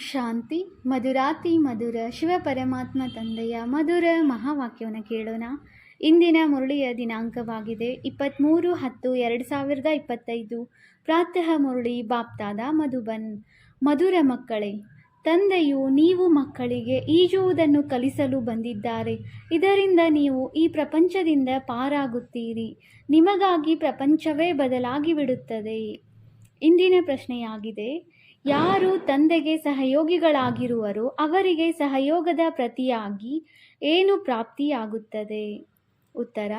ಶಾಂತಿ. ಮಧುರಾತಿ ಮಧುರ ಶಿವಪರಮಾತ್ಮ ತಂದೆಯ ಮಧುರ ಮಹಾವಾಕ್ಯವನ್ನು ಕೇಳೋಣ. ಇಂದಿನ ಮುರಳಿಯ ದಿನಾಂಕವಾಗಿದೆ 23/10/2025. ಪ್ರಾತಃ ಮುರಳಿ ಬಾಪ್ತಾದ ಮಧುಬನ್. ಮಧುರ ಮಕ್ಕಳೇ, ತಂದೆಯು ನೀವು ಮಕ್ಕಳಿಗೆ ಈಜುವುದನ್ನು ಕಲಿಸಲು ಬಂದಿದ್ದಾರೆ. ಇದರಿಂದ ನೀವು ಈ ಪ್ರಪಂಚದಿಂದ ಪಾರಾಗುತ್ತೀರಿ. ನಿಮಗಾಗಿ ಪ್ರಪಂಚವೇ ಬದಲಾಗಿ ಬಿಡುತ್ತದೆ. ಇಂದಿನ ಪ್ರಶ್ನೆಯಾಗಿದೆ, ಯಾರು ತಂದೆಗೆ ಸಹಯೋಗಿಗಳಾಗಿರುವರೋ ಅವರಿಗೆ ಸಹಯೋಗದ ಪ್ರತಿಯಾಗಿ ಏನು ಪ್ರಾಪ್ತಿಯಾಗುತ್ತದೆ? ಉತ್ತರ: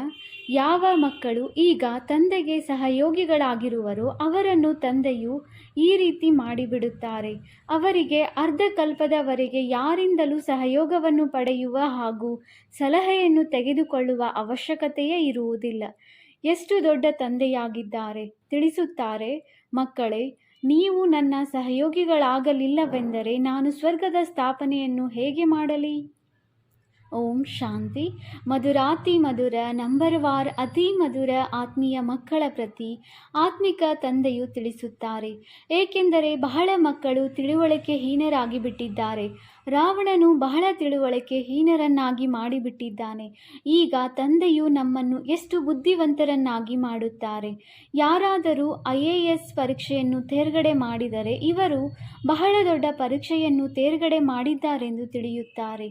ಯಾವ ಮಕ್ಕಳು ಈಗ ತಂದೆಗೆ ಸಹಯೋಗಿಗಳಾಗಿರುವರೋ ಅವರನ್ನು ತಂದೆಯು ಈ ರೀತಿ ಮಾಡಿಬಿಡುತ್ತಾರೆ. ಅವರಿಗೆ ಅರ್ಧಕಲ್ಪದವರೆಗೆ ಯಾರಿಂದಲೂ ಸಹಯೋಗವನ್ನು ಪಡೆಯುವ ಹಾಗೂ ಸಲಹೆಯನ್ನು ತೆಗೆದುಕೊಳ್ಳುವ ಅವಶ್ಯಕತೆಯೇ ಇರುವುದಿಲ್ಲ. ಎಷ್ಟು ದೊಡ್ಡ ತಂದೆಯಾಗಿದ್ದಾರೆ ತಿಳಿಸುತ್ತಾರೆ. ಮಕ್ಕಳೇ, ನೀವು ನನ್ನ ಸಹಯೋಗಿಗಳಾಗಲಿಲ್ಲವೆಂದರೆ ನಾನು ಸ್ವರ್ಗದ ಸ್ಥಾಪನೆಯನ್ನು ಹೇಗೆ ಮಾಡಲಿ? ಓಂ ಶಾಂತಿ. ಮಧುರಾತಿ ಮಧುರ ನಂಬರ್ವಾರ್ ಅತಿ ಮಧುರ ಆತ್ಮೀಯ ಮಕ್ಕಳ ಪ್ರತಿ ಆತ್ಮಿಕ ತಂದೆಯು ತಿಳಿಸುತ್ತಾರೆ. ಏಕೆಂದರೆ ಬಹಳ ಮಕ್ಕಳು ತಿಳುವಳಿಕೆ ಹೀನರಾಗಿ ಬಿಟ್ಟಿದ್ದಾರೆ. ರಾವಣನು ಬಹಳ ತಿಳುವಳಿಕೆ ಹೀನರನ್ನಾಗಿ ಮಾಡಿಬಿಟ್ಟಿದ್ದಾನೆ. ಈಗ ತಂದೆಯು ನಮ್ಮನ್ನು ಎಷ್ಟು ಬುದ್ಧಿವಂತರನ್ನಾಗಿ ಮಾಡುತ್ತಾರೆ. ಯಾರಾದರೂ IAS ಪರೀಕ್ಷೆಯನ್ನು ತೇರ್ಗಡೆ ಮಾಡಿದರೆ ಇವರು ಬಹಳ ದೊಡ್ಡ ಪರೀಕ್ಷೆಯನ್ನು ತೇರ್ಗಡೆ ಮಾಡಿದ್ದಾರೆಂದು ತಿಳಿಯುತ್ತಾರೆ.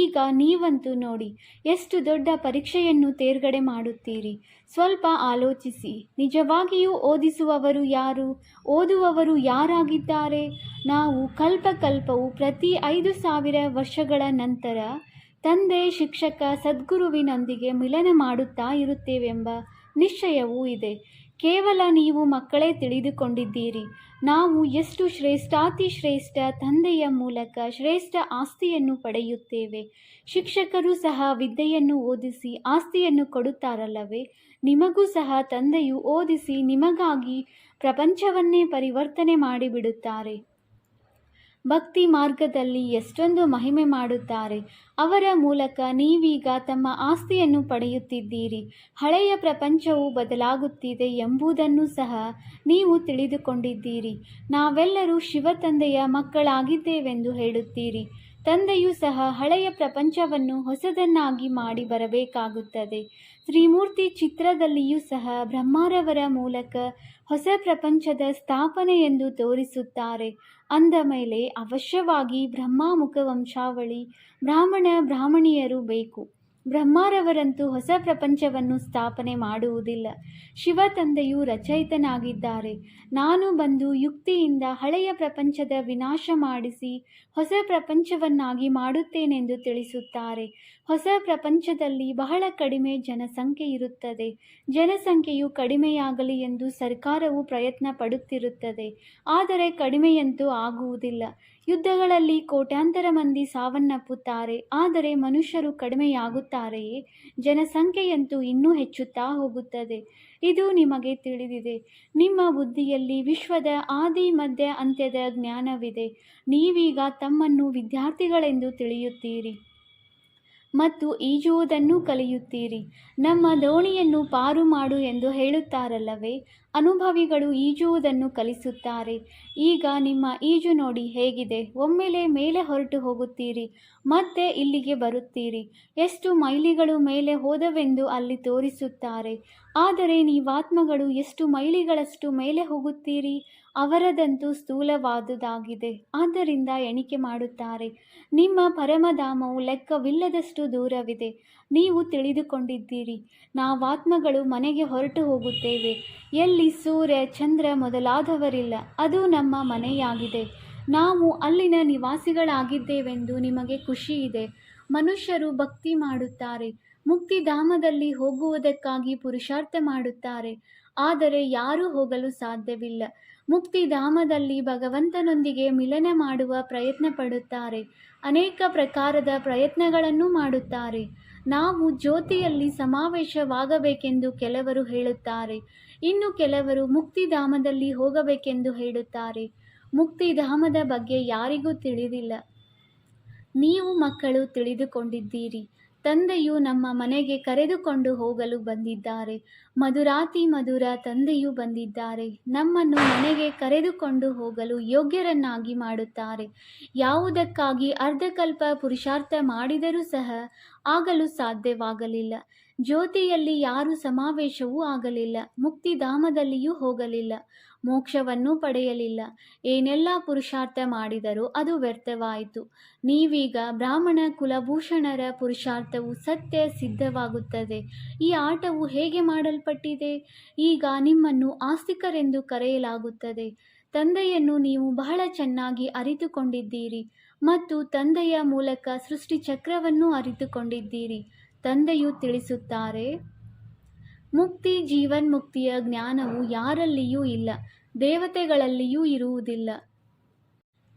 ಈಗ ನೀವಂತೂ ನೋಡಿ, ಎಷ್ಟು ದೊಡ್ಡ ಪರೀಕ್ಷೆಯನ್ನು ತೇರ್ಗಡೆ ಮಾಡುತ್ತೀರಿ. ಸ್ವಲ್ಪ ಆಲೋಚಿಸಿ. ನಿಜವಾಗಿಯೂ ಓದಿಸುವವರು ಯಾರು? ಓದುವವರು ಯಾರಾಗಿದ್ದಾರೆ? ನಾವು ಕಲ್ಪಕಲ್ಪವು ಪ್ರತಿ 5,000 ವರ್ಷಗಳ ನಂತರ ತಂದೆ, ಶಿಕ್ಷಕ, ಸದ್ಗುರುವಿನೊಂದಿಗೆ ಮಿಲನ ಮಾಡುತ್ತಾ ಇರುತ್ತೇವೆಂಬ ನಿಶ್ಚಯವೂ ಇದೆ. ಕೇವಲ ನೀವು ಮಕ್ಕಳೇ ತಿಳಿದುಕೊಂಡಿದ್ದೀರಿ. ನಾವು ಎಷ್ಟು ಶ್ರೇಷ್ಠಾತಿ ಶ್ರೇಷ್ಠ ತಂದೆಯ ಮೂಲಕ ಶ್ರೇಷ್ಠ ಆಸ್ತಿಯನ್ನು ಪಡೆಯುತ್ತೇವೆ. ಶಿಕ್ಷಕರು ಸಹ ವಿದ್ಯೆಯನ್ನು ಓದಿಸಿ ಆಸ್ತಿಯನ್ನು ಕೊಡುತ್ತಾರಲ್ಲವೇ? ನಿಮಗೂ ಸಹ ತಂದೆಯು ಓದಿಸಿ ನಿಮಗಾಗಿ ಪ್ರಪಂಚವನ್ನೇ ಪರಿವರ್ತನೆ ಮಾಡಿಬಿಡುತ್ತಾರೆ. ಭಕ್ತಿ ಮಾರ್ಗದಲ್ಲಿ ಎಷ್ಟೊಂದು ಮಹಿಮೆ ಮಾಡುತ್ತಾರೆ. ಅವರ ಮೂಲಕ ನೀವೀಗ ತಮ್ಮ ಆಸ್ತಿಯನ್ನು ಪಡೆಯುತ್ತಿದ್ದೀರಿ. ಹಳೆಯ ಪ್ರಪಂಚವು ಬದಲಾಗುತ್ತಿದೆ ಎಂಬುದನ್ನು ಸಹ ನೀವು ತಿಳಿದುಕೊಂಡಿದ್ದೀರಿ. ನಾವೆಲ್ಲರೂ ಶಿವ ತಂದೆಯ ಮಕ್ಕಳಾಗಿದ್ದೇವೆಂದು ಹೇಳುತ್ತೀರಿ. ತಂದೆಯೂ ಸಹ ಹಳೆಯ ಪ್ರಪಂಚವನ್ನು ಹೊಸದನ್ನಾಗಿ ಮಾಡಿ ಬರಬೇಕಾಗುತ್ತದೆ. ತ್ರಿಮೂರ್ತಿ ಚಿತ್ರದಲ್ಲಿಯೂ ಸಹ ಬ್ರಹ್ಮರವರ ಮೂಲಕ ಹೊಸ ಪ್ರಪಂಚದ ಸ್ಥಾಪನೆ ಎಂದು ತೋರಿಸುತ್ತಾರೆ. ಅಂದ ಮೇಲೆ ಅವಶ್ಯವಾಗಿ ಬ್ರಹ್ಮ ಮುಖವಂಶಾವಳಿ ಬ್ರಾಹ್ಮಣ ಬ್ರಾಹ್ಮಣಿಯರು ಬೇಕು. ಬ್ರಹ್ಮರವರಂತೂ ಹೊಸ ಪ್ರಪಂಚವನ್ನು ಸ್ಥಾಪನೆ ಮಾಡುವುದಿಲ್ಲ. ಶಿವ ತಂದೆಯು ರಚಯಿತನಾಗಿದ್ದಾರೆ. ನಾನು ಬಂದು ಯುಕ್ತಿಯಿಂದ ಹಳೆಯ ಪ್ರಪಂಚದ ವಿನಾಶ ಮಾಡಿಸಿ ಹೊಸ ಪ್ರಪಂಚವನ್ನಾಗಿ ಮಾಡುತ್ತೇನೆಂದು ತಿಳಿಸುತ್ತಾರೆ. ಹೊಸ ಪ್ರಪಂಚದಲ್ಲಿ ಬಹಳ ಕಡಿಮೆ ಜನಸಂಖ್ಯೆ ಇರುತ್ತದೆ. ಜನಸಂಖ್ಯೆಯು ಕಡಿಮೆಯಾಗಲಿ ಎಂದು ಸರ್ಕಾರವು ಪ್ರಯತ್ನ ಪಡುತ್ತಿರುತ್ತದೆ. ಆದರೆ ಕಡಿಮೆಯಂತೂ ಆಗುವುದಿಲ್ಲ. ಯುದ್ಧಗಳಲ್ಲಿ ಕೋಟ್ಯಾಂತರ ಮಂದಿ ಸಾವನ್ನಪ್ಪುತ್ತಾರೆ. ಆದರೆ ಮನುಷ್ಯರು ಕಡಿಮೆಯಾಗುತ್ತಾರೆಯೇ? ಜನಸಂಖ್ಯೆಯಂತೂ ಇನ್ನೂ ಹೆಚ್ಚುತ್ತಾ ಹೋಗುತ್ತದೆ. ಇದು ನಿಮಗೆ ತಿಳಿದಿದೆ. ನಿಮ್ಮ ಬುದ್ಧಿಯಲ್ಲಿ ವಿಶ್ವದ ಆದಿ ಮಧ್ಯ ಅಂತ್ಯದ ಜ್ಞಾನವಿದೆ. ನೀವೀಗ ತಮ್ಮನ್ನು ವಿದ್ಯಾರ್ಥಿಗಳೆಂದು ತಿಳಿಯುತ್ತೀರಿ ಮತ್ತು ಈಜುವುದನ್ನು ಕಲಿಯುತ್ತೀರಿ. ನಮ್ಮ ದೋಣಿಯನ್ನು ಪಾರು ಮಾಡು ಎಂದು ಹೇಳುತ್ತಾರಲ್ಲವೇ? ಅನುಭವಿಗಳು ಈಜುವುದನ್ನು ಕಲಿಸುತ್ತಾರೆ. ಈಗ ನಿಮ್ಮ ಈಜು ನೋಡಿ ಹೇಗಿದೆ. ಒಮ್ಮೆಲೆ ಮೇಲೆ ಹೊರಟು ಹೋಗುತ್ತೀರಿ, ಮತ್ತೆ ಇಲ್ಲಿಗೆ ಬರುತ್ತೀರಿ. ಎಷ್ಟು ಮೈಲಿಗಳು ಮೇಲೆ ಹೋದವೆಂದು ಅಲ್ಲಿ ತೋರಿಸುತ್ತಾರೆ. ಆದರೆ ನೀವಾತ್ಮಗಳು ಎಷ್ಟು ಮೈಲಿಗಳಷ್ಟು ಮೇಲೆ ಹೋಗುತ್ತೀರಿ? ಅವರದಂತೂ ಸ್ಥೂಲವಾದುದಾಗಿದೆ. ಆದ್ದರಿಂದ ಎಣಿಕೆ ಮಾಡುತ್ತಾರೆ. ನಿಮ್ಮ ಪರಮಧಾಮವು ಲೆಕ್ಕವಿಲ್ಲದಷ್ಟು ದೂರವಿದೆ. ನೀವು ತಿಳಿದುಕೊಂಡಿದ್ದೀರಿ. ನಾವಾತ್ಮಗಳು ಮನೆಗೆ ಹೊರಟು ಹೋಗುತ್ತೇವೆ. ಎಲ್ಲಿ ಸೂರ್ಯ, ಚಂದ್ರ ಮೊದಲಾದವರಿಲ್ಲ, ಅದು ನಮ್ಮ ಮನೆಯಾಗಿದೆ. ನಾವು ಅಲ್ಲಿನ ನಿವಾಸಿಗಳಾಗಿದ್ದೇವೆಂದು ನಿಮಗೆ ಖುಷಿಯಿದೆ. ಮನುಷ್ಯರು ಭಕ್ತಿ ಮಾಡುತ್ತಾರೆ, ಮುಕ್ತಿಧಾಮದಲ್ಲಿ ಹೋಗುವುದಕ್ಕಾಗಿ ಪುರುಷಾರ್ಥ ಮಾಡುತ್ತಾರೆ. ಆದರೆ ಯಾರೂ ಹೋಗಲು ಸಾಧ್ಯವಿಲ್ಲ. ಮುಕ್ತಿಧಾಮದಲ್ಲಿ ಭಗವಂತನೊಂದಿಗೆ ಮಿಲನ ಮಾಡುವ ಪ್ರಯತ್ನ ಪಡುತ್ತಾರೆ. ಅನೇಕ ಪ್ರಕಾರದ ಪ್ರಯತ್ನಗಳನ್ನು ಮಾಡುತ್ತಾರೆ. ನಾವು ಜ್ಯೋತಿಯಲ್ಲಿ ಸಮಾವೇಶವಾಗಬೇಕೆಂದು ಕೆಲವರು ಹೇಳುತ್ತಾರೆ. ಇನ್ನು ಕೆಲವರು ಮುಕ್ತಿಧಾಮದಲ್ಲಿ ಹೋಗಬೇಕೆಂದು ಹೇಳುತ್ತಾರೆ. ಮುಕ್ತಿಧಾಮದ ಬಗ್ಗೆ ಯಾರಿಗೂ ತಿಳಿದಿಲ್ಲ. ನೀವು ಮಕ್ಕಳು ತಿಳಿದುಕೊಂಡಿದ್ದೀರಿ. ತಂದೆಯು ನಮ್ಮ ಮನೆಗೆ ಕರೆದುಕೊಂಡು ಹೋಗಲು ಬಂದಿದ್ದಾರೆ. ಮಧುರಾತಿ ಮಧುರ ತಂದೆಯು ಬಂದಿದ್ದಾರೆ. ನಮ್ಮನ್ನು ಮನೆಗೆ ಕರೆದುಕೊಂಡು ಹೋಗಲು ಯೋಗ್ಯರನ್ನಾಗಿ ಮಾಡುತ್ತಾರೆ. ಯಾವುದಕ್ಕಾಗಿ ಅರ್ಧಕಲ್ಪ ಪುರುಷಾರ್ಥ ಮಾಡಿದರೂ ಸಹ ಆಗಲು ಸಾಧ್ಯವಾಗಲಿಲ್ಲ. ಜ್ಯೋತಿಯಲ್ಲಿ ಯಾರು ಸಮಾವೇಶವೂ ಆಗಲಿಲ್ಲ. ಮುಕ್ತಿಧಾಮದಲ್ಲಿಯೂ ಹೋಗಲಿಲ್ಲ. ಮೋಕ್ಷವನ್ನು ಪಡೆಯಲಿಲ್ಲ. ಏನೆಲ್ಲ ಪುರುಷಾರ್ಥ ಮಾಡಿದರೋ ಅದು ವ್ಯರ್ಥವಾಯಿತು. ನೀವೀಗ ಬ್ರಾಹ್ಮಣ ಕುಲಭೂಷಣರ ಪುರುಷಾರ್ಥವು ಸತ್ಯ ಸಿದ್ಧವಾಗುತ್ತದೆ. ಈ ಆಟವು ಹೇಗೆ ಮಾಡಲ್ಪಟ್ಟಿದೆ? ಈಗ ನಿಮ್ಮನ್ನು ಆಸ್ತಿಕರೆಂದು ಕರೆಯಲಾಗುತ್ತದೆ. ತಂದೆಯನ್ನು ನೀವು ಬಹಳ ಚೆನ್ನಾಗಿ ಅರಿತುಕೊಂಡಿದ್ದೀರಿ ಮತ್ತು ತಂದೆಯ ಮೂಲಕ ಸೃಷ್ಟಿ ಚಕ್ರವನ್ನು ಅರಿತುಕೊಂಡಿದ್ದೀರಿ. ತಂದೆಯು ತಿಳಿಸುತ್ತಾರೆ, ಮುಕ್ತಿ ಜೀವನ್ಮುಕ್ತಿಯ ಜ್ಞಾನವು ಯಾರಲ್ಲಿಯೂ ಇಲ್ಲ, ದೇವತೆಗಳಲ್ಲಿಯೂ ಇರುವುದಿಲ್ಲ.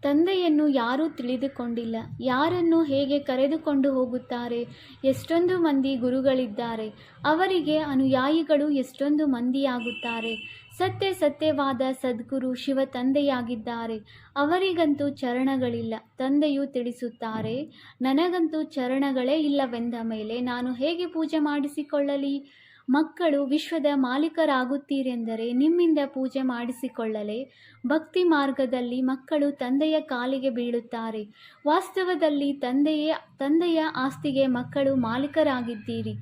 ತಂದೆಯನ್ನು ಯಾರೂ ತಿಳಿದುಕೊಂಡಿಲ್ಲ. ಯಾರನ್ನು ಹೇಗೆ ಕರೆದುಕೊಂಡು ಹೋಗುತ್ತಾರೆ? ಎಷ್ಟೊಂದು ಮಂದಿ ಗುರುಗಳಿದ್ದಾರೆ, ಅವರಿಗೆ ಅನುಯಾಯಿಗಳು ಎಷ್ಟೊಂದು ಮಂದಿಯಾಗುತ್ತಾರೆ. ಸತ್ಯವಾದ ಸದ್ಗುರು ಶಿವ ತಂದೆಯಾಗಿದ್ದಾರೆ. ಅವರಿಗಂತೂ ಚರಣಗಳಿಲ್ಲ. ತಂದೆಯು ತಿಳಿಸುತ್ತಾರೆ, ನನಗಂತೂ ಚರಣಗಳೇ ಇಲ್ಲವೆಂದ ಮೇಲೆ ನಾನು ಹೇಗೆ ಪೂಜೆ ಮಾಡಿಸಿಕೊಳ್ಳಲಿ? ಮಕ್ಕಳು ವಿಶ್ವದ ಮಾಲೀಕರಾಗುತ್ತೀರೆಂದರೆ ನಿಮ್ಮಿಂದ ಪೂಜೆ ಮಾಡಿಸಿಕೊಳ್ಳಲೇ? ಭಕ್ತಿ ಮಾರ್ಗದಲ್ಲಿ ಮಕ್ಕಳು ತಂದೆಯ ಕಾಲಿಗೆ ಬೀಳುತ್ತಾರೆ. ವಾಸ್ತವದಲ್ಲಿ ತಂದೆಯ ಆಸ್ತಿಗೆ ಮಕ್ಕಳು ಮಾಲೀಕರಾಗಿದ್ದೀರಿ.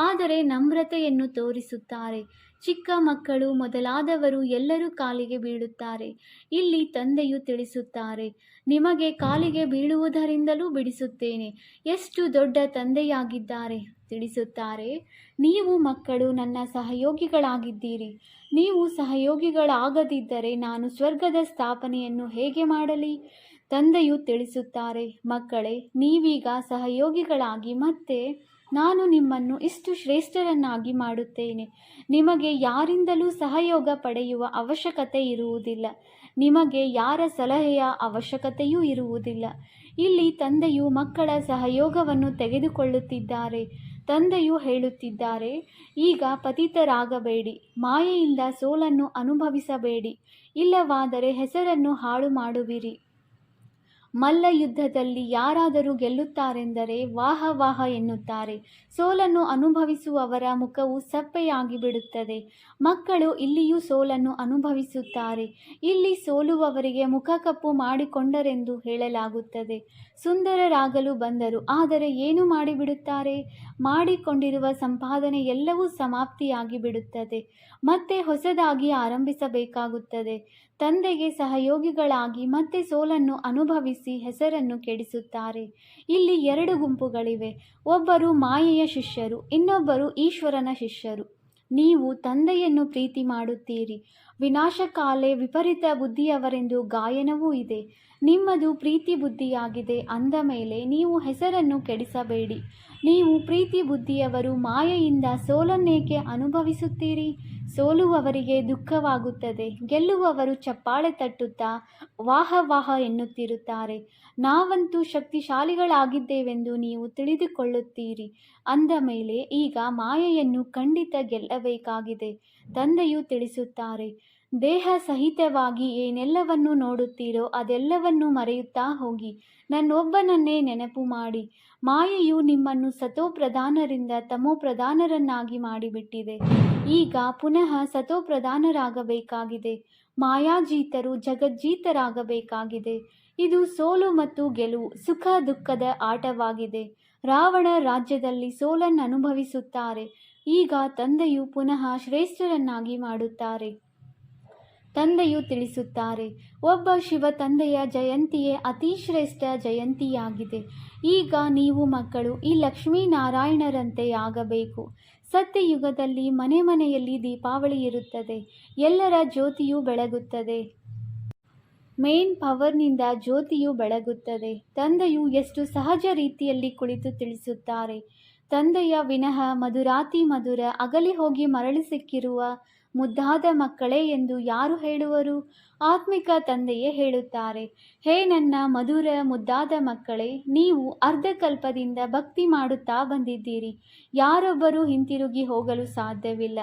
ಆದರೆ ನಮ್ರತೆಯನ್ನು ತೋರಿಸುತ್ತಾರೆ. ಚಿಕ್ಕ ಮಕ್ಕಳು ಮೊದಲಾದವರು ಎಲ್ಲರೂ ಕಾಲಿಗೆ ಬೀಳುತ್ತಾರೆ. ಇಲ್ಲಿ ತಂದೆಯು ತಿಳಿಸುತ್ತಾರೆ, ನಿಮಗೆ ಕಾಲಿಗೆ ಬೀಳುವುದರಿಂದಲೂ ಬಿಡಿಸುತ್ತೇನೆ. ಎಷ್ಟು ದೊಡ್ಡ ತಂದೆಯಾಗಿದ್ದಾರೆ! ತಿಳಿಸುತ್ತಾರೆ, ನೀವು ಮಕ್ಕಳು ನನ್ನ ಸಹಯೋಗಿಗಳಾಗಿದ್ದೀರಿ. ನೀವು ಸಹಯೋಗಿಗಳಾಗದಿದ್ದರೆ ನಾನು ಸ್ವರ್ಗದ ಸ್ಥಾಪನೆಯನ್ನು ಹೇಗೆ ಮಾಡಲಿ? ತಂದೆಯು ತಿಳಿಸುತ್ತಾರೆ, ಮಕ್ಕಳೇ, ನೀವೀಗ ಸಹಯೋಗಿಗಳಾಗಿ ಮತ್ತೆ ನಾನು ನಿಮ್ಮನ್ನು ಇಷ್ಟು ಶ್ರೇಷ್ಠರನ್ನಾಗಿ ಮಾಡುತ್ತೇನೆ. ನಿಮಗೆ ಯಾರಿಂದಲೂ ಸಹಯೋಗ ಪಡೆಯುವ ಅವಶ್ಯಕತೆ ಇರುವುದಿಲ್ಲ. ನಿಮಗೆ ಯಾರ ಸಲಹೆಯ ಅವಶ್ಯಕತೆಯೂ ಇರುವುದಿಲ್ಲ. ಇಲ್ಲಿ ತಂದೆಯು ಮಕ್ಕಳ ಸಹಯೋಗವನ್ನು ತೆಗೆದುಕೊಳ್ಳುತ್ತಿದ್ದಾರೆ. ತಂದೆಯು ಹೇಳುತ್ತಿದ್ದಾರೆ, ಈಗ ಪತಿತರಾಗಬೇಡಿ, ಮಾಯೆಯಿಂದ ಸೋಲನ್ನು ಅನುಭವಿಸಬೇಡಿ, ಇಲ್ಲವಾದರೆ ಹೆಸರನ್ನು ಹಾಳು ಮಾಡುವಿರಿ. ಮಲ್ಲ ಯುದ್ಧದಲ್ಲಿ ಯಾರಾದರೂ ಗೆಲ್ಲುತ್ತಾರೆಂದರೆ ವಾಹ ವಾಹ ಎನ್ನುತ್ತಾರೆ. ಸೋಲನ್ನು ಅನುಭವಿಸುವವರ ಮುಖವು ಸಪ್ಪೆಯಾಗಿ ಬಿಡುತ್ತದೆ. ಮಕ್ಕಳು ಇಲ್ಲಿಯೂ ಸೋಲನ್ನು ಅನುಭವಿಸುತ್ತಾರೆ. ಇಲ್ಲಿ ಸೋಲುವವರಿಗೆ ಮುಖ ಕಪ್ಪು ಮಾಡಿಕೊಂಡರೆಂದು ಹೇಳಲಾಗುತ್ತದೆ. ಸುಂದರರಾಗಲು ಬಂದರು, ಆದರೆ ಏನು ಮಾಡಿಬಿಡುತ್ತಾರೆ? ಮಾಡಿಕೊಂಡಿರುವ ಸಂಪಾದನೆ ಎಲ್ಲವೂ ಸಮಾಪ್ತಿಯಾಗಿ ಬಿಡುತ್ತದೆ. ಮತ್ತೆ ಹೊಸದಾಗಿ ಆರಂಭಿಸಬೇಕಾಗುತ್ತದೆ. ತಂದೆಗೆ ಸಹಯೋಗಿಗಳಾಗಿ ಮತ್ತೆ ಸೋಲನ್ನು ಅನುಭವಿಸಿ ಹೆಸರನ್ನು ಕೆಡಿಸುತ್ತಾರೆ. ಇಲ್ಲಿ ಎರಡು ಗುಂಪುಗಳಿವೆ. ಒಬ್ಬರು ಮಾಯೆಯ ಶಿಷ್ಯರು, ಇನ್ನೊಬ್ಬರು ಈಶ್ವರನ ಶಿಷ್ಯರು. ನೀವು ತಂದೆಯನ್ನು ಪ್ರೀತಿ ಮಾಡುತ್ತೀರಿ. ವಿನಾಶಕಾಲೆ ವಿಪರೀತ ಬುದ್ಧಿಯವರೆಂದು ಗಾಯನವೂ ಇದೆ. ನಿಮ್ಮದು ಪ್ರೀತಿ ಬುದ್ಧಿಯಾಗಿದೆ ಅಂದ ಮೇಲೆ ನೀವು ಹೆಸರನ್ನು ಕೆಡಿಸಬೇಡಿ. ನೀವು ಪ್ರೀತಿ ಬುದ್ಧಿಯವರು ಮಾಯೆಯಿಂದ ಸೋಲನ್ನೇಕೆ ಅನುಭವಿಸುತ್ತೀರಿ? ಸೋಲುವವರಿಗೆ ದುಃಖವಾಗುತ್ತದೆ. ಗೆಲ್ಲುವವರು ಚಪ್ಪಾಳೆ ತಟ್ಟುತ್ತಾ ವಾಹ ವಾಹ ಎನ್ನುತ್ತಿರುತ್ತಾರೆ. ನಾವಂತೂ ಶಕ್ತಿಶಾಲಿಗಳಾಗಿದ್ದೇವೆಂದು ನೀವು ತಿಳಿದುಕೊಳ್ಳುತ್ತೀರಿ ಅಂದ ಮೇಲೆ ಈಗ ಮಾಯೆಯನ್ನು ಖಂಡಿತ ಗೆಲ್ಲಬೇಕಾಗಿದೆ. ತಂದೆಯು ತಿಳಿಸುತ್ತಾರೆ, ದೇಹ ಸಹಿತವಾಗಿ ಏನೆಲ್ಲವನ್ನು ನೋಡುತ್ತೀರೋ ಅದೆಲ್ಲವನ್ನೂ ಮರೆಯುತ್ತಾ ಹೋಗಿ ನನ್ನೊಬ್ಬನನ್ನೇ ನೆನಪು ಮಾಡಿ. ಮಾಯೆಯು ನಿಮ್ಮನ್ನು ಸತೋಪ್ರಧಾನರಿಂದ ತಮೋಪ್ರಧಾನರನ್ನಾಗಿ ಮಾಡಿಬಿಟ್ಟಿದೆ. ಈಗ ಪುನಃ ಸತೋಪ್ರಧಾನರಾಗಬೇಕಾಗಿದೆ. ಮಾಯಾಜೀತರು ಜಗಜ್ಜೀತರಾಗಬೇಕಾಗಿದೆ. ಇದು ಸೋಲು ಮತ್ತು ಗೆಲುವು, ಸುಖ ದುಃಖದ ಆಟವಾಗಿದೆ. ರಾವಣ ರಾಜ್ಯದಲ್ಲಿ ಸೋಲನ್ನು ಅನುಭವಿಸುತ್ತಾರೆ. ಈಗ ತಂದೆಯು ಪುನಃ ಶ್ರೇಷ್ಠರನ್ನಾಗಿ ಮಾಡುತ್ತಾರೆ. ತಂದೆಯು ತಿಳಿಸುತ್ತಾರೆ, ಒಬ್ಬ ಶಿವ ತಂದೆಯ ಜಯಂತಿಯೇ ಅತಿ ಶ್ರೇಷ್ಠ ಜಯಂತಿಯಾಗಿದೆ. ಈಗ ನೀವು ಮಕ್ಕಳು ಈ ಲಕ್ಷ್ಮೀನಾರಾಯಣರಂತೆ ಆಗಬೇಕು. ಸತ್ಯಯುಗದಲ್ಲಿ ಮನೆ ಮನೆಯಲ್ಲಿ ದೀಪಾವಳಿ ಇರುತ್ತದೆ. ಎಲ್ಲರ ಜ್ಯೋತಿಯು ಬೆಳಗುತ್ತದೆ. ಮೇನ್ ಪವರ್ನಿಂದ ಜ್ಯೋತಿಯು ಬೆಳಗುತ್ತದೆ. ತಂದೆಯು ಎಷ್ಟು ಸಹಜ ರೀತಿಯಲ್ಲಿ ಕುಳಿತು ತಿಳಿಸುತ್ತಾರೆ. ತಂದೆಯ ವಿನಃ ಮಧುರಾತಿ ಮಧುರ ಅಗಲಿ ಹೋಗಿ ಮರಳಿ ಸಿಕ್ಕಿರುವ ಮುದ್ದಾದ ಮಕ್ಕಳೇ ಎಂದು ಯಾರು ಹೇಳುವರು? ಆತ್ಮಿಕ ತಂದೆಯೇ ಹೇಳುತ್ತಾರೆ, ಹೇ ನನ್ನ ಮಧುರ ಮುದ್ದಾದ ಮಕ್ಕಳೇ, ನೀವು ಅರ್ಧಕಲ್ಪದಿಂದ ಭಕ್ತಿ ಮಾಡುತ್ತಾ ಬಂದಿದ್ದೀರಿ. ಯಾರೊಬ್ಬರೂ ಹಿಂತಿರುಗಿ ಹೋಗಲು ಸಾಧ್ಯವಿಲ್ಲ.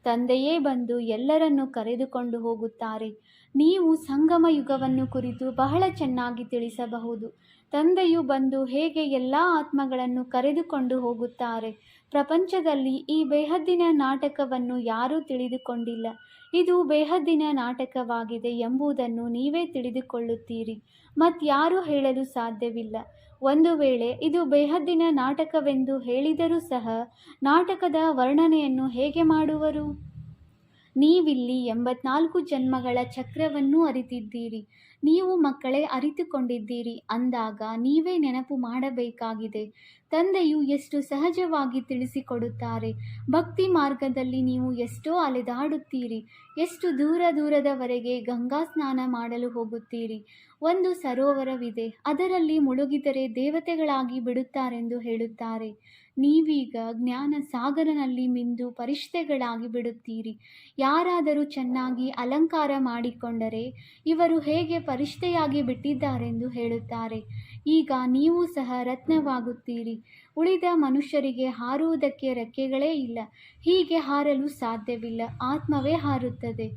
ತಂದೆಯೇ ಬಂದು ಎಲ್ಲರನ್ನೂ ಕರೆದುಕೊಂಡು ಹೋಗುತ್ತಾರೆ. ನೀವು ಸಂಗಮ ಯುಗವನ್ನು ಕುರಿತು ಬಹಳ ಚೆನ್ನಾಗಿ ತಿಳಿಸಬಹುದು. ತಂದೆಯು ಬಂದು ಹೇಗೆ ಎಲ್ಲ ಆತ್ಮಗಳನ್ನು ಕರೆದುಕೊಂಡು ಹೋಗುತ್ತಾರೆ. ಪ್ರಪಂಚದಲ್ಲಿ ಈ ಬೇಹದ್ದಿನ ನಾಟಕವನ್ನು ಯಾರೂ ತಿಳಿದುಕೊಂಡಿಲ್ಲ. ಇದು ಬೇಹದ್ದಿನ ನಾಟಕವಾಗಿದೆ ಎಂಬುದನ್ನು ನೀವೇ ತಿಳಿದುಕೊಳ್ಳುತ್ತೀರಿ, ಮತ್ಯಾರೂ ಹೇಳಲು ಸಾಧ್ಯವಿಲ್ಲ. ಒಂದು ವೇಳೆ ಇದು ಬೇಹದ್ದಿನ ನಾಟಕವೆಂದು ಹೇಳಿದರೂ ಸಹ ನಾಟಕದ ವರ್ಣನೆಯನ್ನು ಹೇಗೆ ಮಾಡುವರು? ನೀವಿಲ್ಲಿ 84 ಜನ್ಮಗಳ ಚಕ್ರವನ್ನು ಅರಿತಿದ್ದೀರಿ. ನೀವು ಮಕ್ಕಳೇ ಅರಿತುಕೊಂಡಿದ್ದೀರಿ ಅಂದಾಗ ನೀವೇ ನೆನಪು ಮಾಡಬೇಕಾಗಿದೆ. ತಂದೆಯು ಎಷ್ಟು ಸಹಜವಾಗಿ ತಿಳಿಸಿಕೊಡುತ್ತಾರೆ. ಭಕ್ತಿ ಮಾರ್ಗದಲ್ಲಿ ನೀವು ಎಷ್ಟೋ ಅಲೆದಾಡುತ್ತೀರಿ. ಎಷ್ಟು ದೂರದವರೆಗೆ ಗಂಗಾ ಸ್ನಾನ ಮಾಡಲು ಹೋಗುತ್ತೀರಿ. ಒಂದು ಸರೋವರವಿದೆ, ಅದರಲ್ಲಿ ಮುಳುಗಿದರೆ ದೇವತೆಗಳಾಗಿ ಬಿಡುತ್ತಾರೆಂದು ಹೇಳುತ್ತಾರೆ. ನೀವೀಗ ಜ್ಞಾನ ಸಾಗರನಲ್ಲಿ ಮಿಂದು ಫರಿಷ್ಠೆಗಳಾಗಿ ಬಿಡುತ್ತೀರಿ. ಯಾರಾದರೂ ಚೆನ್ನಾಗಿ ಅಲಂಕಾರ ಮಾಡಿಕೊಂಡರೆ ಇವರು ಹೇಗೆ ಫರಿಷ್ಠೆಯಾಗಿ ಬಿಟ್ಟಿದ್ದಾರೆಂದು ಹೇಳುತ್ತಾರೆ. ಈಗ ನೀವು ಸಹ ರತ್ನವಾಗುತ್ತೀರಿ. ಉಳಿದ ಮನುಷ್ಯರಿಗೆ ಹಾರುವುದಕ್ಕೆ ರೆಕ್ಕೆಗಳೇ ಇಲ್ಲ. ಹೀಗೆ ಹಾರಲು ಸಾಧ್ಯವಿಲ್ಲ. ಆತ್ಮವೇ ಹಾರುತ್ತದೆ.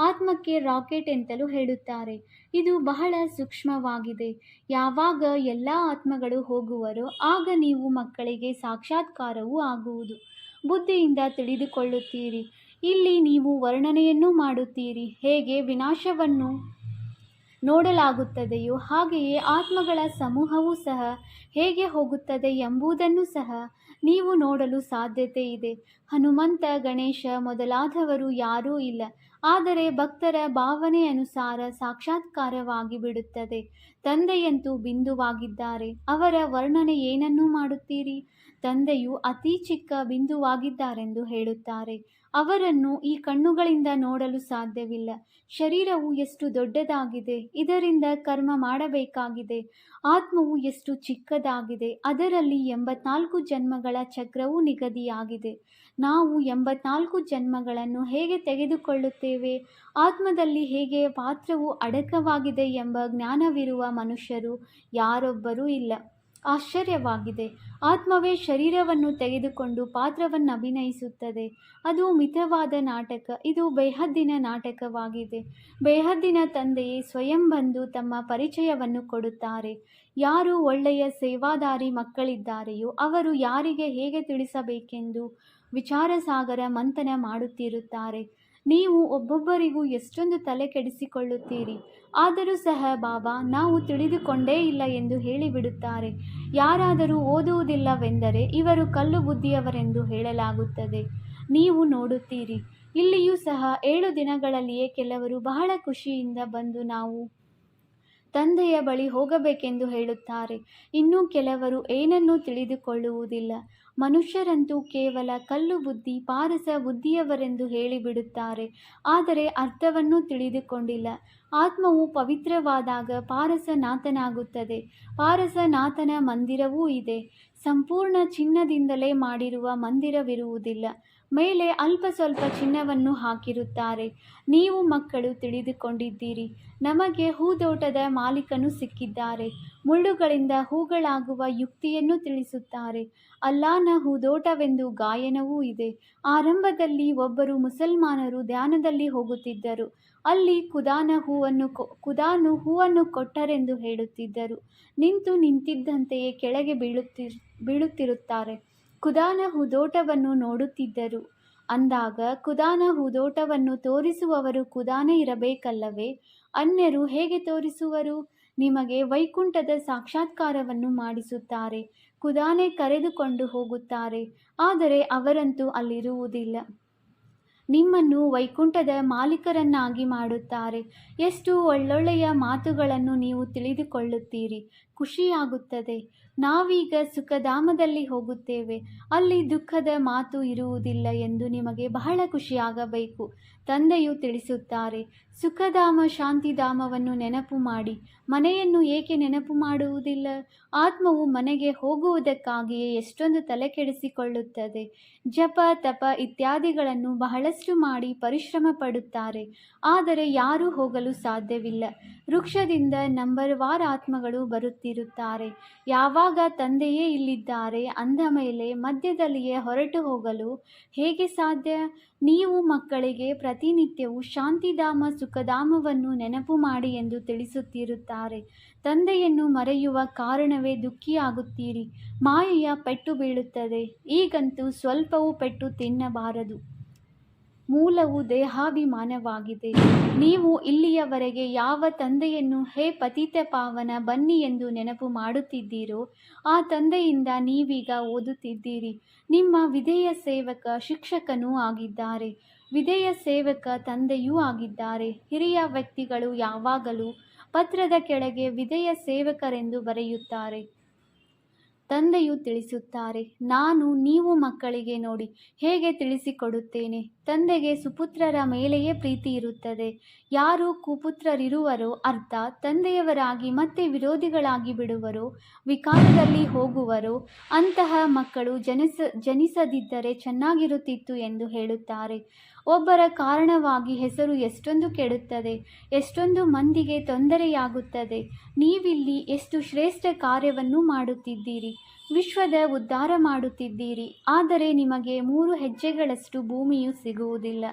ಆತ್ಮಕ್ಕೆ ರಾಕೆಟ್ ಎಂತಲೂ ಹೇಳುತ್ತಾರೆ. ಇದು ಬಹಳ ಸೂಕ್ಷ್ಮವಾಗಿದೆ. ಯಾವಾಗ ಎಲ್ಲ ಆತ್ಮಗಳು ಹೋಗುವರೋ ಆಗ ನೀವು ಮಕ್ಕಳಿಗೆ ಸಾಕ್ಷಾತ್ಕಾರವೂ ಆಗುವುದು. ಬುದ್ಧಿಯಿಂದ ತಿಳಿದುಕೊಳ್ಳುತ್ತೀರಿ. ಇಲ್ಲಿ ನೀವು ವರ್ಣನೆಯನ್ನು ಮಾಡುತ್ತೀರಿ. ಹೇಗೆ ವಿನಾಶವನ್ನು ನೋಡಲಾಗುತ್ತದೆಯೋ ಹಾಗೆಯೇ ಆತ್ಮಗಳ ಸಮೂಹವೂ ಸಹ ಹೇಗೆ ಹೋಗುತ್ತದೆ ಎಂಬುದನ್ನು ಸಹ ನೀವು ನೋಡಲು ಸಾಧ್ಯತೆ ಇದೆ. ಹನುಮಂತ, ಗಣೇಶ ಮೊದಲಾದವರು ಯಾರೂ ಇಲ್ಲ. ಆದರೆ ಭಕ್ತರ ಭಾವನೆ ಅನುಸಾರ ಸಾಕ್ಷಾತ್ಕಾರವಾಗಿ ಬಿಡುತ್ತದೆ. ತಂದೆಯಂತೂ ಬಿಂದುವಾಗಿದ್ದಾರೆ. ಅವರ ವರ್ಣನೆ ಏನನ್ನು ಮಾಡುತ್ತೀರಿ? ತಂದೆಯು ಅತಿ ಚಿಕ್ಕ ಬಿಂದುವಾಗಿದ್ದಾರೆಂದು ಹೇಳುತ್ತಾರೆ. ಅವರನ್ನು ಈ ಕಣ್ಣುಗಳಿಂದ ನೋಡಲು ಸಾಧ್ಯವಿಲ್ಲ. ಶರೀರವು ಎಷ್ಟು ದೊಡ್ಡದಾಗಿದೆ, ಇದರಿಂದ ಕರ್ಮ ಮಾಡಬೇಕಾಗಿದೆ. ಆತ್ಮವು ಎಷ್ಟು ಚಿಕ್ಕದಾಗಿದೆ, ಅದರಲ್ಲಿ 84 ಜನ್ಮಗಳ ಚಕ್ರವೂ ನಿಗದಿಯಾಗಿದೆ. ನಾವು 84 ಜನ್ಮಗಳನ್ನು ಹೇಗೆ ತೆಗೆದುಕೊಳ್ಳುತ್ತೇವೆ? ಆತ್ಮದಲ್ಲಿ ಹೇಗೆ ಪಾತ್ರವು ಅಡಕವಾಗಿದೆ ಎಂಬ ಜ್ಞಾನವಿರುವ ಮನುಷ್ಯರು ಯಾರೊಬ್ಬರೂ ಇಲ್ಲ. ಆಶ್ಚರ್ಯವಾಗಿದೆ. ಆತ್ಮವೇ ಶರೀರವನ್ನು ತೆಗೆದುಕೊಂಡು ಪಾತ್ರವನ್ನು ಅಭಿನಯಿಸುತ್ತದೆ. ಅದು ಮಿತವಾದ ನಾಟಕ. ಇದು ಬೇಹದ್ದಿನ ನಾಟಕವಾಗಿದೆ. ಬೇಹದ್ದಿನ ತಂದೆಯೇ ಸ್ವಯಂ ಬಂದು ತಮ್ಮ ಪರಿಚಯವನ್ನು ಕೊಡುತ್ತಾರೆ. ಯಾರು ಒಳ್ಳೆಯ ಸೇವಾದಾರಿ ಮಕ್ಕಳಿದ್ದಾರೆಯೋ ಅವರು ಯಾರಿಗೆ ಹೇಗೆ ತಿಳಿಸಬೇಕೆಂದು ವಿಚಾರಸಾಗರ ಮಂಥನ ಮಾಡುತ್ತಿರುತ್ತಾರೆ. ನೀವು ಒಬ್ಬೊಬ್ಬರಿಗೂ ಎಷ್ಟೊಂದು ತಲೆ ಕೆಡಿಸಿಕೊಳ್ಳುತ್ತೀರಿ. ಆದರೂ ಸಹ ಬಾಬಾ ನಾವು ತಿಳಿದುಕೊಂಡೇ ಇಲ್ಲ ಎಂದು ಹೇಳಿಬಿಡುತ್ತಾರೆ. ಯಾರಾದರೂ ಓದುವುದಿಲ್ಲವೆಂದರೆ ಇವರು ಕಲ್ಲು ಬುದ್ಧಿಯವರೆಂದು ಹೇಳಲಾಗುತ್ತದೆ. ನೀವು ನೋಡುತ್ತೀರಿ. ಇಲ್ಲಿಯೂ ಸಹ 7 ದಿನಗಳಲ್ಲಿಯೇ ಕೆಲವರು ಬಹಳ ಖುಷಿಯಿಂದ ಬಂದು ನಾವು ತಂದೆಯ ಬಳಿ ಹೋಗಬೇಕೆಂದು ಹೇಳುತ್ತಾರೆ. ಇನ್ನೂ ಕೆಲವರು ಏನನ್ನೂ ತಿಳಿದುಕೊಳ್ಳುವುದಿಲ್ಲ. ಮನುಷ್ಯರಂತೂ ಕೇವಲ ಕಲ್ಲು ಬುದ್ಧಿ, ಪಾರಸ ಬುದ್ಧಿಯವರೆಂದು ಹೇಳಿಬಿಡುತ್ತಾರೆ. ಆದರೆ ಅರ್ಥವನ್ನು ತಿಳಿದುಕೊಂಡಿಲ್ಲ. ಆತ್ಮವು ಪವಿತ್ರವಾದಾಗ ಪಾರಸನಾಥನಾಗುತ್ತದೆ. ಪಾರಸನಾಥನ ಮಂದಿರವೂ ಇದೆ. ಸಂಪೂರ್ಣ ಚಿನ್ನದಿಂದಲೇ ಮಾಡಿರುವ ಮಂದಿರವಿರುವುದಿಲ್ಲ. ಮೇಲೆ ಅಲ್ಪ ಸ್ವಲ್ಪ ಚಿನ್ನವನ್ನು ಹಾಕಿರುತ್ತಾರೆ. ನೀವು ಮಕ್ಕಳು ತಿಳಿದುಕೊಂಡಿದ್ದೀರಿ. ನಮಗೆ ಹೂದೋಟದ ಮಾಲೀಕನು ಸಿಕ್ಕಿದ್ದಾರೆ. ಮುಳ್ಳುಗಳಿಂದ ಹೂಗಳಾಗುವ ಯುಕ್ತಿಯನ್ನು ತಿಳಿಸುತ್ತಾರೆ. ಅಲ್ಲಾನ ಹೂದೋಟವೆಂದು ಗಾಯನವೂ ಇದೆ. ಆರಂಭದಲ್ಲಿ ಒಬ್ಬರು ಮುಸಲ್ಮಾನರು ಧ್ಯಾನದಲ್ಲಿ ಹೋಗುತ್ತಿದ್ದರು. ಅಲ್ಲಿ ಖುದಾನು ಹೂವನ್ನು ಕೊಟ್ಟರೆಂದು ಹೇಳುತ್ತಿದ್ದರು. ನಿಂತಿದ್ದಂತೆಯೇ ಕೆಳಗೆ ಬೀಳುತ್ತಿರುತ್ತಾರೆ. ಖುದಾನ ಹೂದೋಟವನ್ನು ನೋಡುತ್ತಿದ್ದರು. ಅಂದಾಗ ಖುದಾನ ಹೂದೋಟವನ್ನು ತೋರಿಸುವವರು ಖುದಾನೇ ಇರಬೇಕಲ್ಲವೇ? ಅನ್ಯರು ಹೇಗೆ ತೋರಿಸುವರು? ನಿಮಗೆ ವೈಕುಂಠದ ಸಾಕ್ಷಾತ್ಕಾರವನ್ನು ಮಾಡಿಸುತ್ತಾರೆ. ಖುದಾನೇ ಕರೆದುಕೊಂಡು ಹೋಗುತ್ತಾರೆ. ಆದರೆ ಅವರಂತೂ ಅಲ್ಲಿರುವುದಿಲ್ಲ. ನಿಮ್ಮನ್ನು ವೈಕುಂಠದ ಮಾಲೀಕರನ್ನಾಗಿ ಮಾಡುತ್ತಾರೆ. ಎಷ್ಟು ಒಳ್ಳೊಳ್ಳೆಯ ಮಾತುಗಳನ್ನು ನೀವು ತಿಳಿದುಕೊಳ್ಳುತ್ತೀರಿ. ಖುಷಿಯಾಗುತ್ತದೆ. ನಾವೀಗ ಸುಖಧಾಮದಲ್ಲಿ ಹೋಗುತ್ತೇವೆ. ಅಲ್ಲಿ ದುಃಖದ ಮಾತು ಇರುವುದಿಲ್ಲ ಎಂದು ನಿಮಗೆ ಬಹಳ ಖುಷಿಯಾಗಬೇಕು. ತಂದೆಯು ತಿಳಿಸುತ್ತಾರೆ, ಸುಖಧಾಮ ಶಾಂತಿಧಾಮವನ್ನು ನೆನಪು ಮಾಡಿ. ಮನೆಯನ್ನು ಏಕೆ ನೆನಪು ಮಾಡುವುದಿಲ್ಲ? ಆತ್ಮವು ಮನೆಗೆ ಹೋಗುವುದಕ್ಕಾಗಿಯೇ ಎಷ್ಟೊಂದು ತಲೆ ಕೆಡಿಸಿಕೊಳ್ಳುತ್ತದೆ. ಜಪ ತಪ ಇತ್ಯಾದಿಗಳನ್ನು ಬಹಳ ಬಹಳಷ್ಟು ಮಾಡಿ ಪರಿಶ್ರಮ ಪಡುತ್ತಾರೆ, ಆದರೆ ಯಾರೂ ಹೋಗಲು ಸಾಧ್ಯವಿಲ್ಲ. ವೃಕ್ಷದಿಂದ ನಂಬರ್ವಾರ್ ಆತ್ಮಗಳು ಬರುತ್ತಿರುತ್ತಾರೆ. ಯಾವಾಗ ತಂದೆಯೇ ಇಲ್ಲಿದ್ದಾರೆ ಅಂದ ಮೇಲೆ ಮಧ್ಯದಲ್ಲಿಯೇ ಹೊರಟು ಹೋಗಲು ಹೇಗೆ ಸಾಧ್ಯ? ನೀವು ಮಕ್ಕಳಿಗೆ ಪ್ರತಿನಿತ್ಯವೂ ಶಾಂತಿಧಾಮ ಸುಖಧಾಮವನ್ನು ನೆನಪು ಮಾಡಿ ಎಂದು ತಿಳಿಸುತ್ತಿರುತ್ತಾರೆ. ತಂದೆಯನ್ನು ಮರೆಯುವ ಕಾರಣವೇ ದುಃಖಿಯಾಗುತ್ತೀರಿ. ಮಾಯೆಯ ಪೆಟ್ಟು ಬೀಳುತ್ತದೆ. ಈಗಂತೂ ಸ್ವಲ್ಪವೂ ಪೆಟ್ಟು ತಿನ್ನಬಾರದು. ಮೂಲವು ದೇಹಾಭಿಮಾನವಾಗಿದೆ. ನೀವು ಇಲ್ಲಿಯವರೆಗೆ ಯಾವ ತಂದೆಯನ್ನು ಹೇ ಪತಿತ ಪಾವನ ಬನ್ನಿ ಎಂದು ನೆನಪು ಮಾಡುತ್ತಿದ್ದೀರೋ ಆ ತಂದೆಯಿಂದ ನೀವೀಗ ಓದುತ್ತಿದ್ದೀರಿ. ನಿಮ್ಮ ವಿಧೇಯ ಸೇವಕ ಶಿಕ್ಷಕನೂ ಆಗಿದ್ದಾರೆ, ವಿಧೇಯ ಸೇವಕ ತಂದೆಯೂ ಆಗಿದ್ದಾರೆ. ಹಿರಿಯ ವ್ಯಕ್ತಿಗಳು ಯಾವಾಗಲೂ ಪತ್ರದ ಕೆಳಗೆ ವಿಧೇಯ ಸೇವಕರೆಂದು ಬರೆಯುತ್ತಾರೆ. ತಂದೆಯು ತಿಳಿಸುತ್ತಾರೆ, ನಾನು ನೀವು ಮಕ್ಕಳಿಗೆ ನೋಡಿ ಹೇಗೆ ತಿಳಿಸಿಕೊಡುತ್ತೇನೆ. ತಂದೆಗೆ ಸುಪುತ್ರರ ಮೇಲೆಯೇ ಪ್ರೀತಿ ಇರುತ್ತದೆ. ಯಾರು ಕುಪುತ್ರರಿರುವರೋ ಅರ್ಥ ತಂದೆಯವರಾಗಿ ಮತ್ತೆ ವಿರೋಧಿಗಳಾಗಿ ಬಿಡುವರೋ, ವಿಕಾರದಲ್ಲಿ ಹೋಗುವರೋ ಅಂತಹ ಮಕ್ಕಳು ಜನಿಸದಿದ್ದರೆ ಚೆನ್ನಾಗಿರುತ್ತಿತ್ತು ಎಂದು ಹೇಳುತ್ತಾರೆ. ಒಬ್ಬರ ಕಾರಣವಾಗಿ ಹೆಸರು ಎಷ್ಟೊಂದು ಕೆಡುತ್ತದೆ, ಎಷ್ಟೊಂದು ಮಂದಿಗೆ ತೊಂದರೆಯಾಗುತ್ತದೆ. ನೀವಿಲ್ಲಿ ಎಷ್ಟು ಶ್ರೇಷ್ಠ ಕಾರ್ಯವನ್ನು ಮಾಡುತ್ತಿದ್ದೀರಿ, ವಿಶ್ವದ ಉದ್ಧಾರ ಮಾಡುತ್ತಿದ್ದೀರಿ. ಆದರೆ ನಿಮಗೆ 3 ಹೆಜ್ಜೆಗಳಷ್ಟು ಭೂಮಿಯೂ ಸಿಗುವುದಿಲ್ಲ.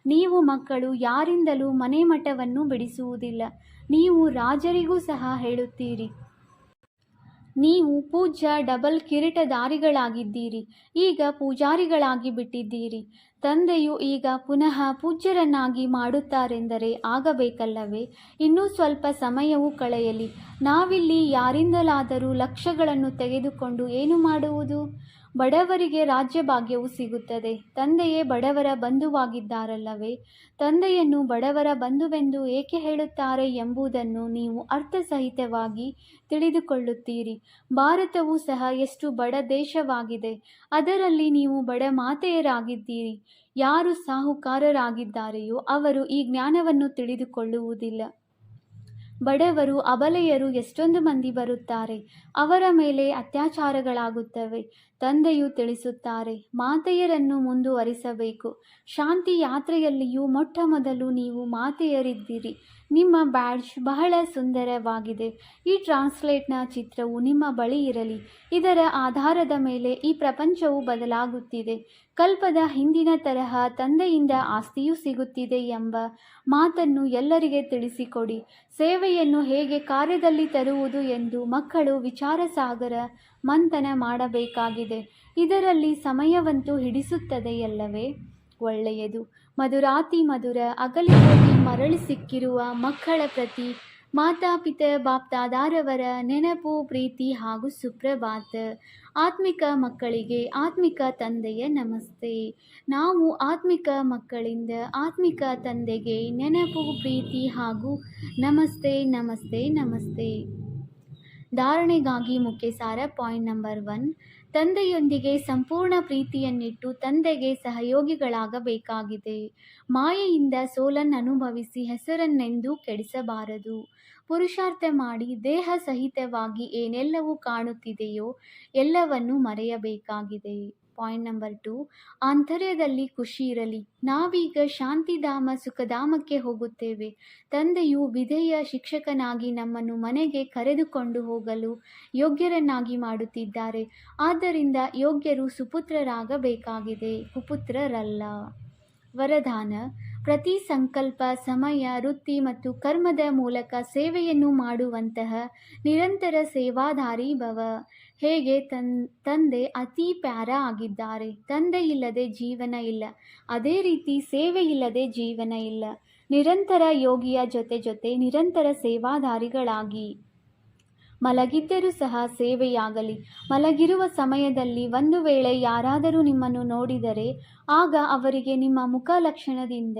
ನೀವು ಮಕ್ಕಳು ಯಾರಿಂದಲೂ ಮನೆ ಮಠವನ್ನು ಬಿಡಿಸುವುದಿಲ್ಲ. ನೀವು ರಾಜರಿಗೂ ಸಹ ಹೇಳುತ್ತೀರಿ, ನೀವು ಪೂಜ್ಯ ಡಬಲ್ ಕಿರೀಟಧಾರಿಗಳಾಗಿದ್ದೀರಿ, ಈಗ ಪೂಜಾರಿಗಳಾಗಿ ಬಿಟ್ಟಿದ್ದೀರಿ. ತಂದೆಯು ಈಗ ಪುನಃ ಪೂಜ್ಯರನ್ನಾಗಿ ಮಾಡುತ್ತಾರೆಂದರೆ ಆಗಬೇಕಲ್ಲವೇ? ಇನ್ನೂ ಸ್ವಲ್ಪ ಸಮಯವೂ ಕಳೆಯಲಿ. ನಾವಿಲ್ಲಿ ಯಾರಿಂದಲಾದರೂ ಲಕ್ಷಗಳನ್ನು ತೆಗೆದುಕೊಂಡು ಏನು ಮಾಡುವುದು? ಬಡವರಿಗೆ ರಾಜ್ಯಭಾಗ್ಯವು ಸಿಗುತ್ತದೆ. ತಂದೆಯೇ ಬಡವರ ಬಂಧುವಾಗಿದ್ದಾರಲ್ಲವೇ? ತಂದೆಯನ್ನು ಬಡವರ ಬಂಧುವೆಂದು ಏಕೆ ಹೇಳುತ್ತಾರೆ ಎಂಬುದನ್ನು ನೀವು ಅರ್ಥಸಹಿತವಾಗಿ ತಿಳಿದುಕೊಳ್ಳುತ್ತೀರಿ. ಭಾರತವು ಸಹ ಎಷ್ಟು ಬಡ ದೇಶವಾಗಿದೆ. ಅದರಲ್ಲಿ ನೀವು ಬಡ ಮಾತೆಯರಾಗಿದ್ದೀರಿ. ಯಾರು ಸಾಹುಕಾರರಾಗಿದ್ದಾರೆಯೋ ಅವರು ಈ ಜ್ಞಾನವನ್ನು ತಿಳಿದುಕೊಳ್ಳುವುದಿಲ್ಲ. ಬಡವರು ಅಬಲೆಯರು ಎಷ್ಟೊಂದು ಮಂದಿ ಬರುತ್ತಾರೆ, ಅವರ ಮೇಲೆ ಅತ್ಯಾಚಾರಗಳಾಗುತ್ತವೆ. ತಂದೆಯು ತಿಳಿಸುತ್ತಾರೆ, ಮಾತೆಯರನ್ನು ಮುಂದುವರಿಸಬೇಕು. ಶಾಂತಿ ಯಾತ್ರೆಯಲ್ಲಿಯೂ ಮೊಟ್ಟ ಮೊದಲು ನೀವು ಮಾತೆಯರಿದ್ದೀರಿ. ನಿಮ್ಮ ಬ್ಯಾಡ್ಜ್ ಬಹಳ ಸುಂದರವಾಗಿದೆ. ಈ ಟ್ರಾನ್ಸ್ಲೇಟ್ನ ಚಿತ್ರವು ನಿಮ್ಮ ಬಳಿ ಇರಲಿ. ಇದರ ಆಧಾರದ ಮೇಲೆ ಈ ಪ್ರಪಂಚವು ಬದಲಾಗುತ್ತಿದೆ. ಕಲ್ಪದ ಹಿಂದಿನ ತರಹ ತಂದೆಯಿಂದ ಆಸ್ತಿಯೂ ಸಿಗುತ್ತಿದೆ ಎಂಬ ಮಾತನ್ನು ಎಲ್ಲರಿಗೆ ತಿಳಿಸಿಕೊಡಿ. ಸೇವೆಯನ್ನು ಹೇಗೆ ಕಾರ್ಯದಲ್ಲಿ ತರುವುದು ಎಂದು ಮಕ್ಕಳು ವಿಚಾರಸಾಗರ ಮಂಥನ ಮಾಡಬೇಕಾಗಿದೆ. ಇದರಲ್ಲಿ ಸಮಯವಂತೂ ಹಿಡಿಸುತ್ತದೆಯಲ್ಲವೇ? ಒಳ್ಳೆಯದು. ಮಧುರಾತಿ ಮಧುರ ಅಗಲಿ ಹೋಗಿ ಮರಳಿ ಸಿಕ್ಕಿರುವ ಮಕ್ಕಳ ಪ್ರತಿ ಮಾತಾಪಿತ ಬಾಪ್ದಾದಾರವರ ನೆನಪು, ಪ್ರೀತಿ ಹಾಗೂ ಸುಪ್ರಭಾತ. ಆತ್ಮಿಕ ಮಕ್ಕಳಿಗೆ ಆತ್ಮಿಕ ತಂದೆಯ ನಮಸ್ತೆ. ನಾವು ಆತ್ಮಿಕ ಮಕ್ಕಳಿಂದ ಆತ್ಮಿಕ ತಂದೆಗೆ ನೆನಪು, ಪ್ರೀತಿ ಹಾಗೂ ನಮಸ್ತೆ ನಮಸ್ತೆ ನಮಸ್ತೆ. ಧಾರಣೆಗಾಗಿ ಮುಖ್ಯ ಸಾರ. ಪಾಯಿಂಟ್ ನಂಬರ್ 1, ತಂದೆಯೊಂದಿಗೆ ಸಂಪೂರ್ಣ ಪ್ರೀತಿಯನ್ನಿಟ್ಟು ತಂದೆಗೆ ಸಹಯೋಗಿಗಳಾಗಬೇಕಾಗಿದೆ. ಮಾಯೆಯಿಂದ ಸೋಲನ್ನು ಅನುಭವಿಸಿ ಹೆಸರನ್ನೆಂದೂ ಕೆಡಿಸಬಾರದು. ಪುರುಷಾರ್ಥ ಮಾಡಿ ದೇಹ ಸಹಿತವಾಗಿ ಏನೆಲ್ಲವೂ ಕಾಣುತ್ತಿದೆಯೋ ಎಲ್ಲವನ್ನೂ ಮರೆಯಬೇಕಾಗಿದೆ. ಪಾಯಿಂಟ್ ನಂಬರ್ 2, ಆಂತರ್ಯದಲ್ಲಿ ಖುಷಿ ಇರಲಿ. ನಾವೀಗ ಶಾಂತಿಧಾಮ ಸುಖಧಾಮಕ್ಕೆ ಹೋಗುತ್ತೇವೆ. ತಂದೆಯು ವಿಧೇಯ ಶಿಕ್ಷಕನಾಗಿ ನಮ್ಮನ್ನು ಮನೆಗೆ ಕರೆದುಕೊಂಡು ಹೋಗಲು ಯೋಗ್ಯರನ್ನಾಗಿ ಮಾಡುತ್ತಿದ್ದಾರೆ. ಆದ್ದರಿಂದ ಯೋಗ್ಯರು ಸುಪುತ್ರರಾಗಬೇಕಾಗಿದೆ, ಕುಪುತ್ರರಲ್ಲ. ವರದಾನ: ಪ್ರತಿ ಸಂಕಲ್ಪ, ಸಮಯ, ವೃತ್ತಿ ಮತ್ತು ಕರ್ಮದ ಮೂಲಕ ಸೇವೆಯನ್ನು ಮಾಡುವಂತಹ ನಿರಂತರ ಸೇವಾಧಾರಿ ಭವ. ಹೇಗೆ ತಂದೆ ಅತಿ ಪ್ಯಾರ ಆಗಿದ್ದಾರೆ. ತಂದೆ ಇಲ್ಲದೆ ಜೀವನ ಇಲ್ಲ. ಅದೇ ರೀತಿ ಸೇವೆ ಇಲ್ಲದೆ ಜೀವನ ಇಲ್ಲ. ನಿರಂತರ ಯೋಗಿಯ ಜೊತೆ ನಿರಂತರ ಸೇವಾಧಾರಿಗಳಾಗಿ. ಮಲಗಿದ್ದರೂ ಸಹ ಸೇವೆಯಾಗಲಿ. ಮಲಗಿರುವ ಸಮಯದಲ್ಲಿ ಒಂದು ವೇಳೆ ಯಾರಾದರೂ ನಿಮ್ಮನ್ನು ನೋಡಿದರೆ ಆಗ ಅವರಿಗೆ ನಿಮ್ಮ ಮುಖ ಲಕ್ಷಣದಿಂದ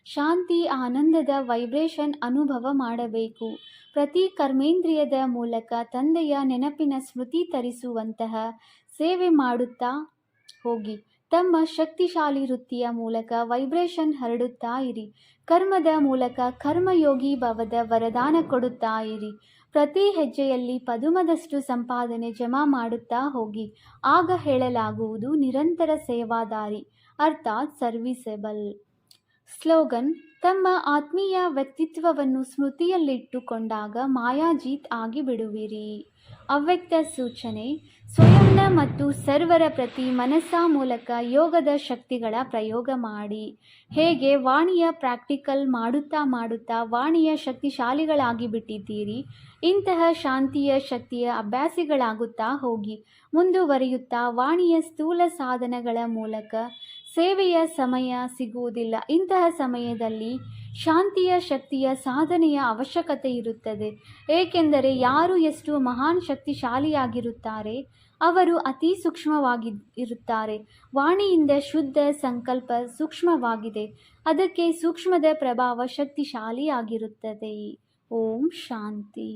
ಶಾಂತಿ, ಆನಂದದ ವೈಬ್ರೇಷನ್ ಅನುಭವ ಮಾಡಬೇಕು. ಪ್ರತಿ ಕರ್ಮೇಂದ್ರಿಯದ ಮೂಲಕ ತಂದೆಯ ನೆನಪಿನ ಸ್ಮೃತಿ ತರಿಸುವಂತಹ ಸೇವೆ ಮಾಡುತ್ತಾ ಹೋಗಿ. ತಮ್ಮ ಶಕ್ತಿಶಾಲಿ ವೃತ್ತಿಯ ಮೂಲಕ ವೈಬ್ರೇಷನ್ ಹರಡುತ್ತಾ ಇರಿ. ಕರ್ಮದ ಮೂಲಕ ಕರ್ಮಯೋಗಿ ಭವದ ವರದಾನ ಕೊಡುತ್ತಾ ಇರಿ. ಪ್ರತಿ ಹೆಜ್ಜೆಯಲ್ಲಿ ಪದುಮದಷ್ಟು ಸಂಪಾದನೆ ಜಮಾ ಮಾಡುತ್ತಾ ಹೋಗಿ. ಆಗ ಹೇಳಲಾಗುವುದು ನಿರಂತರ ಸೇವಾದಾರಿ, ಅರ್ಥಾತ್ ಸರ್ವಿಸೆಬಲ್. ಸ್ಲೋಗನ್: ತಮ್ಮ ಆತ್ಮೀಯ ವ್ಯಕ್ತಿತ್ವವನ್ನು ಸ್ಮೃತಿಯಲ್ಲಿಟ್ಟುಕೊಂಡಾಗ ಮಾಯಾಜೀತ್ ಆಗಿಬಿಡುವಿರಿ. ಅವ್ಯಕ್ತ ಸೂಚನೆ: ಸ್ವಯಂನ ಮತ್ತು ಸರ್ವರ ಪ್ರತಿ ಮನಸ್ಸ ಮೂಲಕ ಯೋಗದ ಶಕ್ತಿಗಳ ಪ್ರಯೋಗ ಮಾಡಿ. ಹೇಗೆ? ವಾಣಿಯ ಪ್ರಾಕ್ಟಿಕಲ್ ಮಾಡುತ್ತಾ ಮಾಡುತ್ತಾ ವಾಣಿಯ ಶಕ್ತಿಶಾಲಿಗಳಾಗಿಬಿಟ್ಟಿದ್ದೀರಿ. ಇಂತಹ ಶಾಂತಿಯ ಶಕ್ತಿಯ ಅಭ್ಯಾಸಿಗಳಾಗುತ್ತಾ ಹೋಗಿ. ಮುಂದುವರಿಯುತ್ತಾ ವಾಣಿಯ ಸ್ಥೂಲ ಸಾಧನಗಳ ಮೂಲಕ ಸೇವೆಯ ಸಮಯ ಸಿಗುವುದಿಲ್ಲ. ಇಂತಹ ಸಮಯದಲ್ಲಿ ಶಾಂತಿಯ ಶಕ್ತಿಯ ಸಾಧನೆಯ ಅವಶ್ಯಕತೆ ಇರುತ್ತದೆ. ಏಕೆಂದರೆ ಯಾರು ಎಷ್ಟು ಮಹಾನ್ ಶಕ್ತಿಶಾಲಿಯಾಗಿರುತ್ತಾರೆ, ಅವರು ಅತಿ ಸೂಕ್ಷ್ಮವಾಗಿರುತ್ತಾರೆ. ವಾಣಿಯಿಂದ ಶುದ್ಧ ಸಂಕಲ್ಪ ಸೂಕ್ಷ್ಮವಾಗಿದೆ. ಅದಕ್ಕೆ ಸೂಕ್ಷ್ಮದ ಪ್ರಭಾವ ಶಕ್ತಿಶಾಲಿಯಾಗಿರುತ್ತದೆ. ಓಂ ಶಾಂತಿ.